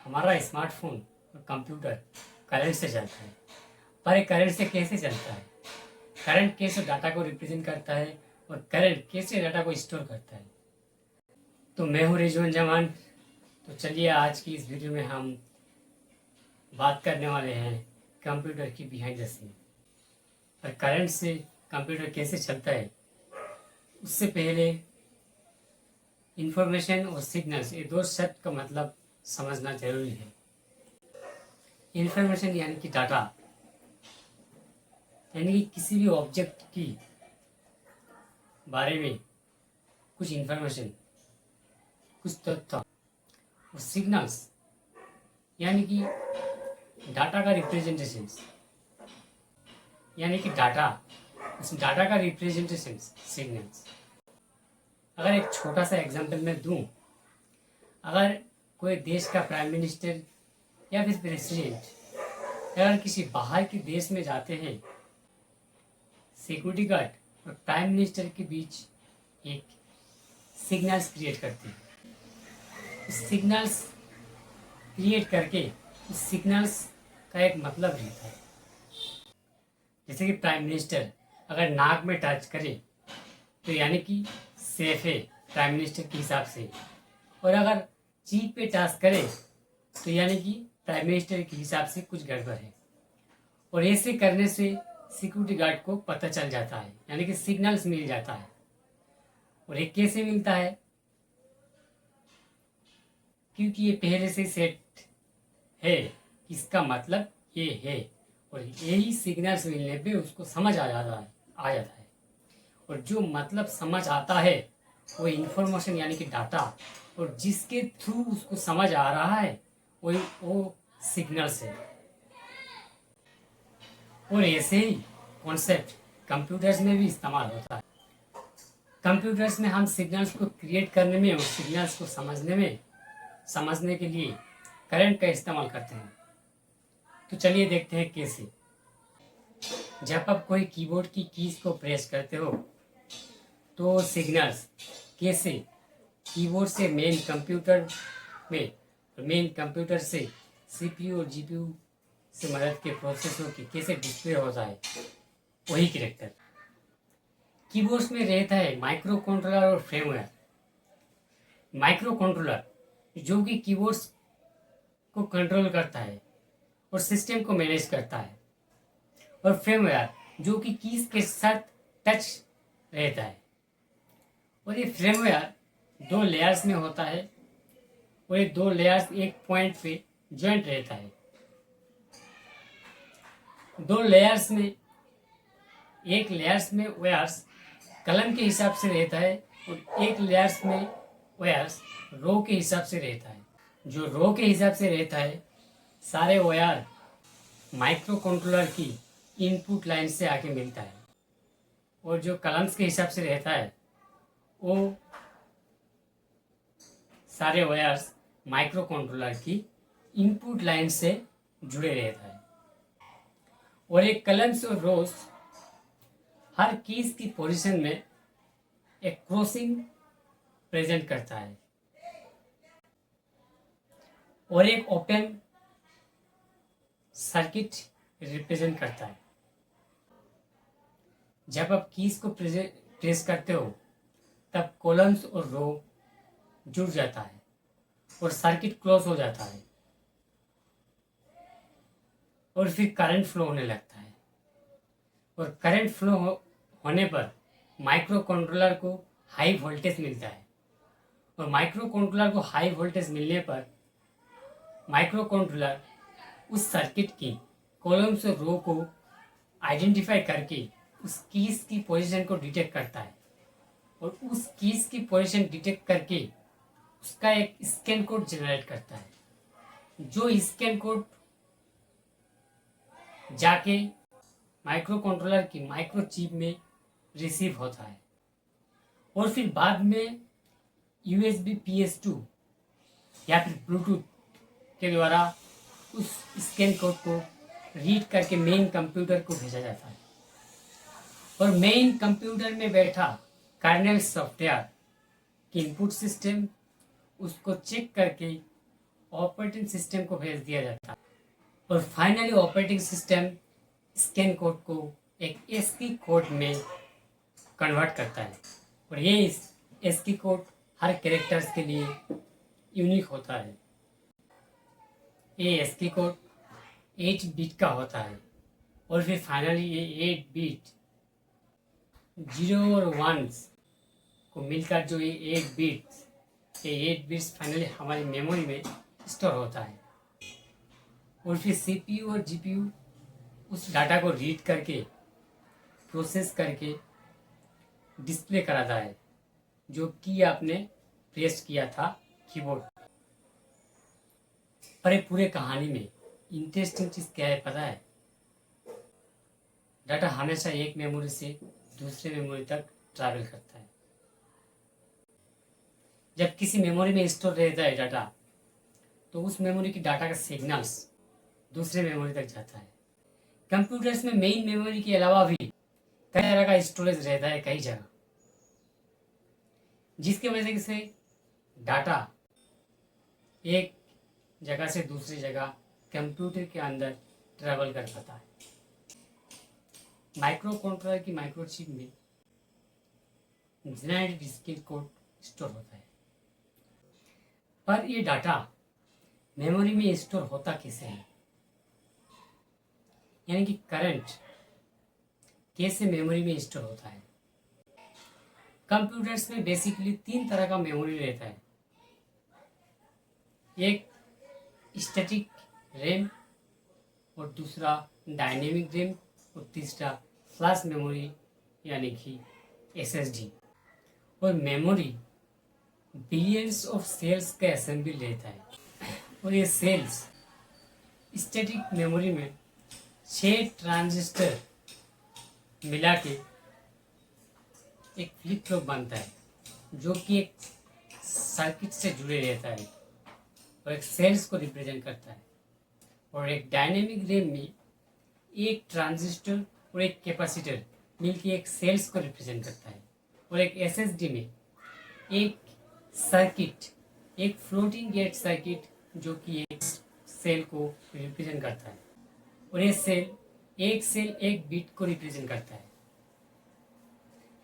हमारा स्मार्टफोन और computer current से चलता है। पर ये करंट से कैसे चलता है? करंट कैसे डाटा को रिप्रेजेंट करता है और करंट कैसे डाटा को स्टोर करता है? तो मैं हूँ रिजवान जमान। तो चलिए आज की इस वीडियो में हम बात करने वाले हैं कंप्यूटर की बिहाइंड द सीन। और करंट से कंप्यूटर कैसे चलता है उससे पहले इंफॉर्मेशन और सिग्नल्स, ये दो शब्द का मतलब समझना जरूरी है। इंफॉर्मेशन यानी कि डाटा, यानी कि किसी भी ऑब्जेक्ट की बारे में कुछ इंफॉर्मेशन, कुछ तथ्य। और सिग्नल्स यानी कि डाटा का रिप्रेजेंटेशन, यानी कि डाटा, उस डाटा का रिप्रेजेंटेशन सिग्नल्स। अगर एक छोटा सा एग्जांपल मैं दूं, अगर कोई देश का प्राइम मिनिस्टर या फिर प्रेसिडेंट अगर किसी बाहर के देश में जाते हैं, सिक्योरिटी गार्ड और प्राइम मिनिस्टर के बीच एक सिग्नल्स क्रिएट करते हैं। सिग्नल्स क्रिएट करके उस सिग्नल्स का एक मतलब रहता है। जैसे कि प्राइम मिनिस्टर अगर नाक में टच करे तो यानी कि सेफ है प्राइम मिनिस्टर के हिसाब से, और अगर चीफ पे टच करे तो यानी कि प्राइम मिनिस्टर के हिसाब से कुछ गड़बड़ है। और ऐसे करने से सिक्योरिटी गार्ड को पता चल जाता है, यानी कि सिग्नल्स मिल जाता है। और ये कैसे मिलता है? क्योंकि ये पहले से सेट है, इसका मतलब ये है, और यही सिग्नल्स मिलने पे उसको समझ आ जाता है। और जो मतलब समझ आता है वो इंफॉर्मेशन यानी कि डाटा, और जिसके थ्रू उसको समझ आ रहा है वो सिग्नल्स है। और ऐसे ही कॉन्सेप्ट कंप्यूटर्स में भी इस्तेमाल होता है। कंप्यूटर्स में हम सिग्नल्स को क्रिएट करने में और सिग्नल्स को समझने के लिए करंट का इस्तेमाल करते हैं। तो चलिए देखते हैं कैसे। जब आप कोई कीबोर्ड की कीज को प्रेस करते हो तो सिग्नल्स कैसे कीबोर्ड से मेन कंप्यूटर से सीपीयू और जीपीयू से मदद के प्रोसेसर की कैसे डिस्प्ले होता है, वही कैरेक्टर कीबोर्ड्स में रहता है। माइक्रो कंट्रोलर और फ्रेमवेयर। माइक्रो कंट्रोलर जो कि कीबोर्ड्स को कंट्रोल करता है और सिस्टम को मैनेज करता है, और फ्रेमवेयर जो कि कीज के साथ टच रहता है। और ये फ्रेमवेयर दो लेयर्स में होता है, और ये दो लेयर्स एक पॉइंट पे ज्वाइंट रहता है। दो लेयर्स में एक लेयर्स में वायर्स कलम के हिसाब से रहता है, और एक लेयर्स में वायर्स रो के हिसाब से रहता है। जो रो के हिसाब से रहता है, सारे वायर माइक्रो कंट्रोलर की इनपुट लाइन से आके मिलता है, और जो कलम्स के हिसाब से रहता है वो सारे वायर्स माइक्रो कंट्रोलर की इनपुट लाइन से जुड़े रहता है। और एक कलम्स और रोज हर कीज की पोजीशन में एक क्रॉसिंग प्रेजेंट करता है, और एक ओपन सर्किट रिप्रेजेंट करता है। जब आप कीज को प्रेस करते हो तब कॉलम्स और रो जुड़ जाता है और सर्किट क्लोज हो जाता है, और फिर करंट फ्लो होने लगता है। और करंट फ्लो होने पर माइक्रो कंट्रोलर को हाई वोल्टेज मिलता है, और माइक्रो कंट्रोलर को हाई वोल्टेज मिलने पर माइक्रो कंट्रोलर उस सर्किट की कॉलम्स और रो को आइडेंटिफाई करके उस कीज की पोजीशन को डिटेक्ट करता है, और उस कीज की पोजीशन डिटेक्ट करके उसका एक स्कैन कोड जनरेट करता है, जो स्कैन कोड जाके माइक्रो कंट्रोलर की माइक्रो चिप में रिसीव होता है, और फिर बाद में USB PS2 या फिर ब्लूटूथ के द्वारा उस स्कैन कोड को रीड करके मेन कंप्यूटर को भेजा जाता है। और मेन कंप्यूटर में बैठा कर्नेल सॉफ्टवेयर की इनपुट सिस्टम उसको चेक करके ऑपरेटिंग सिस्टम को भेज दिया जाता है और finally operating system scan code को एक एस्की कोड में कन्वर्ट करता है और ये एस्की कोड हर कैरेक्टर्स के लिए यूनिक होता है। ये एस्की कोड 8 बिट का होता है और फिर फाइनली ये 8 बिट 0 और 1 को मिलकर जो ये 8 बिट्स फाइनली हमारी मेमोरी में स्टोर होता है और फिर सीपीयू और जीपीयू उस डाटा को रीड करके प्रोसेस करके डिस्प्ले कराता है जो कि आपने प्रेस किया था कीबोर्ड पर। ये पूरे कहानी में इंटरेस्टिंग चीज़ क्या है पता है? डाटा हमेशा एक मेमोरी से दूसरे मेमोरी तक ट्रैवल करता है। जब किसी मेमोरी में स्टोर रहता है डाटा तो उस मेमोरी की डाटा का सिग्नल्स दूसरे मेमोरी तक जाता है। कंप्यूटर्स में मेन मेमोरी के अलावा भी कई तरह का स्टोरेज रहता है कई जगह, जिसकी वजह से डाटा एक जगह से दूसरी जगह कंप्यूटर के अंदर ट्रैवल कर पाता है। माइक्रो कंट्रोलर की माइक्रोचिप में जेनेरेटेड स्किल कोड स्टोर होता है, पर ये डाटा मेमोरी में स्टोर होता कैसे है, यानी कि करंट कैसे मेमोरी में स्टोर होता है। कंप्यूटर्स में बेसिकली 3 तरह का मेमोरी रहता है। एक स्टैटिक रैम और दूसरा डायनेमिक रैम और तीसरा फ्लैश मेमोरी यानी कि एसएसडी। और मेमोरी बिलियंस ऑफ सेल्स का असेंबली रहता है और ये सेल्स स्टैटिक मेमोरी में 6 ट्रांजिस्टर मिला के एक फ्लिप फ्लॉप बनता है जो कि एक सर्किट से जुड़े रहता है और एक सेल्स को रिप्रेजेंट करता है। और एक डायनेमिक रैम में एक ट्रांजिस्टर और एक कैपेसिटर मिलके एक सेल्स को रिप्रेजेंट करता है। और एक एसएसडी में एक सर्किट, एक फ्लोटिंग गेट सर्किट जो कि एक सेल को रिप्रेजेंट करता है और ये सेल एक बिट को रिप्रेजेंट करता है।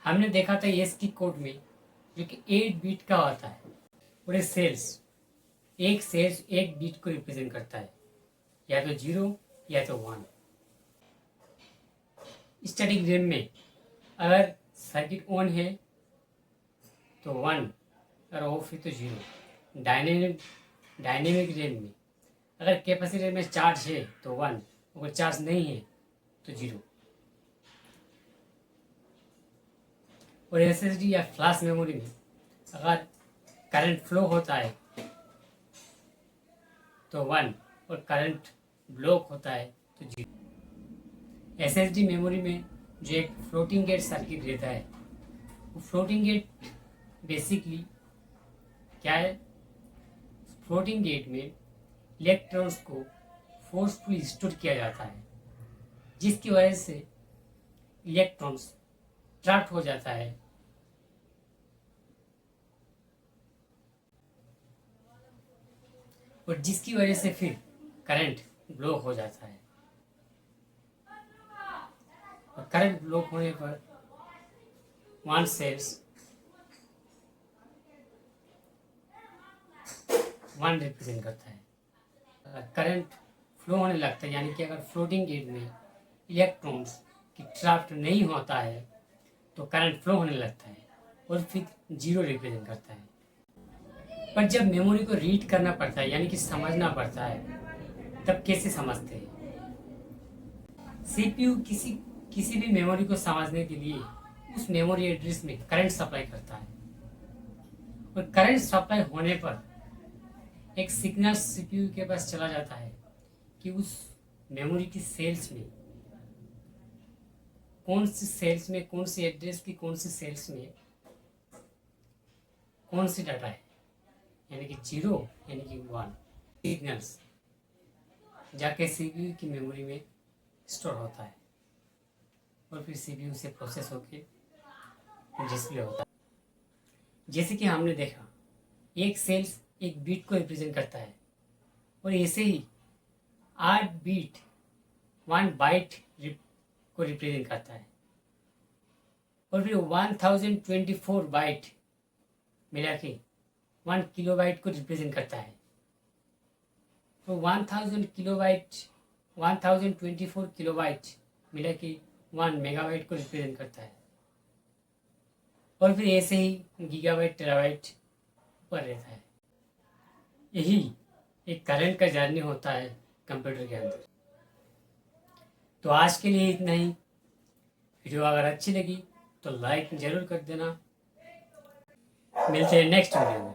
हमने देखा था एस्की कोड में जो कि 8 बिट का होता है और ये सेल्स एक बिट को रिप्रेजेंट करता है, या तो 0 या तो 1। स्टैटिक रैम में अगर सर्किट ऑन है तो 1 और ऑफ है तो 0। डायनेमिक रैम में अगर कैपेसिटर में चार्ज है तो 1, अगर चार्ज नहीं है तो 0। और एसएसडी या फ्लैश मेमोरी में अगर करंट फ्लो होता है तो 1 और करंट ब्लॉक होता है तो 0। एसएसडी मेमोरी में जो एक फ्लोटिंग गेट सर्किट रहता है, वो फ्लोटिंग गेट बेसिकली क्या है? फ्लोटिंग गेट में इलेक्ट्रॉन्स को फोर्सफुली स्टोर किया जाता है, जिसकी वजह से इलेक्ट्रॉन्स ट्रैप्ड हो जाता है और जिसकी वजह से फिर करंट ब्लॉक हो जाता है। और करंट ब्लॉक होने पर 1 सेल्स 1 रिप्रेजेंट करता है। करंट फ्लो होने लगता है, यानी कि अगर फ्लोटिंग गेट में इलेक्ट्रॉन्स की ट्रैप्ड नहीं होता है तो करंट फ्लो होने लगता है और फिर 0 रिप्रेजेंट करता है। पर जब मेमोरी को रीड करना पड़ता है, यानी कि समझना पड़ता है, तब कैसे समझते हैं? सीपीयू किसी भी मेमोरी को समझने के लिए उस मेमोरी एड्रेस में करंट सप्लाई करता है और करंट सप्लाई होने पर एक सिग्नल सीपीयू के पास चला जाता है कि उस मेमोरी की सेल्स में कौन सी एड्रेस की कौन सी सेल्स में कौन सी डाटा है, यानी कि 0 यानी कि 1 सिग्नल्स जाके सीपीयू की मेमोरी में स्टोर होता है और फिर सीपीयू से प्रोसेस होके डिस्प्ले होता है। जैसे कि हमने देखा एक सेल्स एक बिट को रिप्रेजेंट करता है और ऐसे ही 8 बीट 1 बाइट को रिप्रेजेंट करता है, और फिर 1024 बाइट मिला के 1 किलोबाइट को रिप्रेजेंट करता है। तो 1024 किलोबाइट मिला के 1 मेगाबाइट को रिप्रेजेंट करता है, और फिर ऐसे ही गीगाबाइट टेराबाइट ऊपर रहता है। यही एक करंट का जर्नी होता है कंप्यूटर के अंदर। तो आज के लिए इतना ही। वीडियो अगर अच्छी लगी तो लाइक जरूर कर देना। मिलते हैं नेक्स्ट वीडियो में।